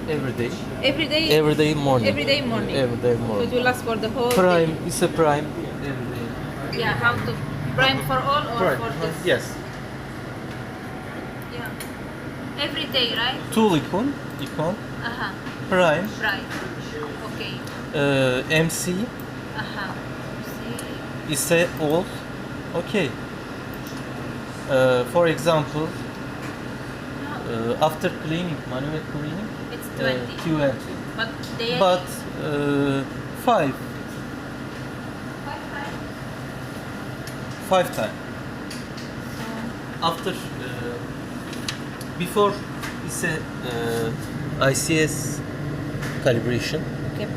Every day. Every day? Every day morning. Every day morning. Every day So morning. it will last for the whole Prime day. is a prime. Every day. Yeah, how to prime for all or Prime. for this? Yes. Yeah. Every day, right? Tool icon. Prime. Right. Okay. MC See. is a all. Okay. For example, after cleaning, manual cleaning, It's 20. 20. But daily? But 5. 5 times. After, before is a ICS calibration. Okay,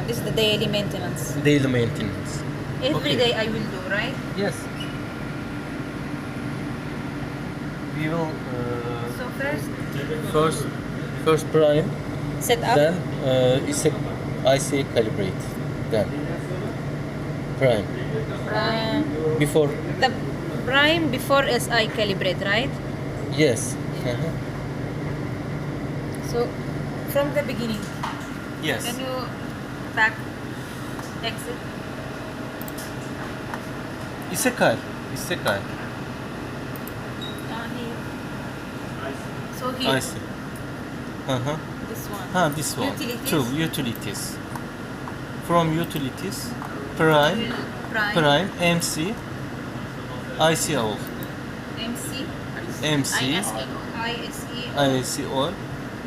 this is the daily maintenance. Daily maintenance. Every day I will do, right? Yes. We will So first prime, set up. then is a IC calibrate, then prime before. The prime before SI calibrate, right? Yes. So from the beginning. Yes. Can you back exit? It's a car. It's a car. Here. So here. I see. This one. This one. Utilities. Two utilities. From utilities, prime, MC, IC all. MC, IC all.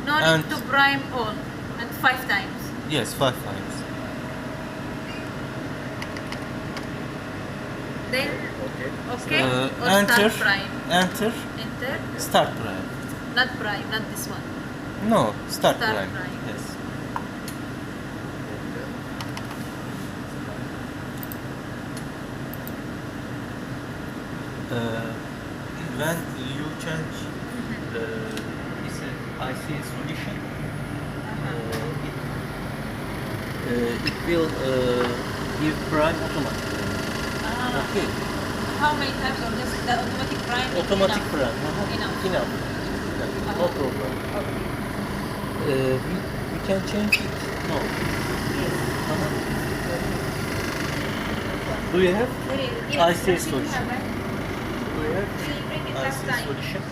No and need to prime all. And 5 times. Yes, 5 times. Then okay. Or Enter. start prime. Enter. Start prime. Not prime, not this one. No, start Start prime. prime. Yes. When you change this IC solution, it will give prime automatically. Okay. How many times or just the automatic prime? Automatic Enough? prime. Enough. No problem. We can change it. No. Do you have Yes. IC solution? Have, right? Do you have We bring it last IC time. solution?